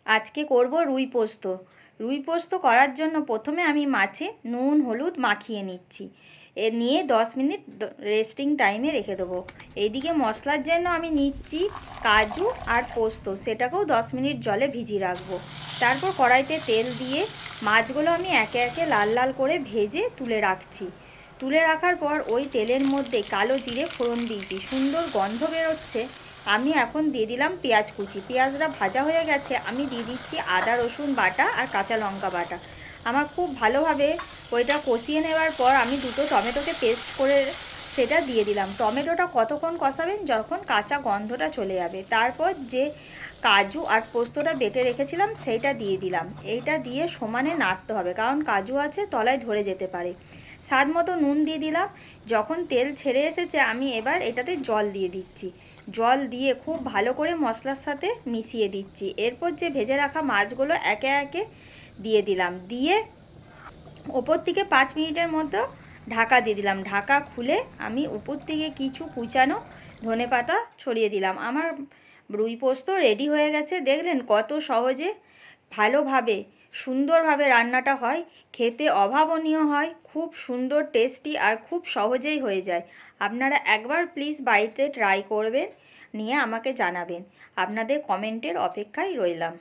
আজকে করব রুই পোস্ত। রুই পোস্ত করার জন্য প্রথমে আমি মাছে নুন হলুদ মাখিয়ে নিচ্ছি। নিয়ে 10 মিনিট রেস্টিং টাইমে রেখে দেবো। এইদিকে মশলার জন্য আমি নিচ্ছি কাজু আর পোস্ত, সেটাকেও 10 মিনিট জলে ভিজিয়ে রাখবো। তারপর কড়াইতে তেল দিয়ে মাছগুলো আমি একে একে লাল লাল করে ভেজে তুলে রাখছি। তুলে রাখার পর ওই তেলের মধ্যে কালো জিরে ফোড়ন দিয়েছি, সুন্দর গন্ধ বেরোচ্ছে। আমি এখন দিয়ে দিলাম পেঁয়াজ কুচি। পেঁয়াজটা ভাজা হয়ে গেছে, আমি দিয়ে দিচ্ছি আদা রসুন বাটা আর কাঁচা লঙ্কা বাটা। আমার খুব ভালোভাবে ওইটা কষিয়ে নেওয়ার পর আমি দুটো টমেটোকে পেস্ট করে সেটা দিয়ে দিলাম। টমেটোটা কতক্ষণ কষাবেন, যখন কাঁচা গন্ধটা চলে যাবে। তারপর যে কাজু আর পোস্তটা বেটে রেখেছিলাম সেইটা দিয়ে দিলাম। এইটা দিয়ে সমানে নাড়তে হবে, কারণ কাজু আছে তলায় ধরে যেতে পারে। স্বাদ মতো নুন দিয়ে দিলাম। যখন তেল ছেড়ে এসেছে আমি এবার এটাতে জল দিয়ে দিচ্ছি। জল দিয়ে খুব ভালো করে মশলার সাথে মিশিয়ে দিচ্ছি। এরপর যে ভেজে রাখা মাছগুলো একে একে দিয়ে দিলাম। দিয়ে ওপর থেকে 5 মিনিটের মতো ঢাকা দিয়ে দিলাম। ঢাকা খুলে আমি উপর থেকে কিছু কুচানো ধনেপাতা ছড়িয়ে দিলাম। আমার রুই পোস্ত রেডি হয়ে গেছে। দেখলেন কত সহজে ভালোভাবে সুন্দরভাবে রান্নাটা হয়, খেতে অভাবনীয় হয়, খুব সুন্দর টেস্টি আর খুব সহজেই হয়ে যায়। আপনারা একবার প্লিজ বাড়িতে ট্রাই করবেন, নিয়ে আমাকে জানাবেন। আপনাদের কমেন্টের অপেক্ষায় রইলাম।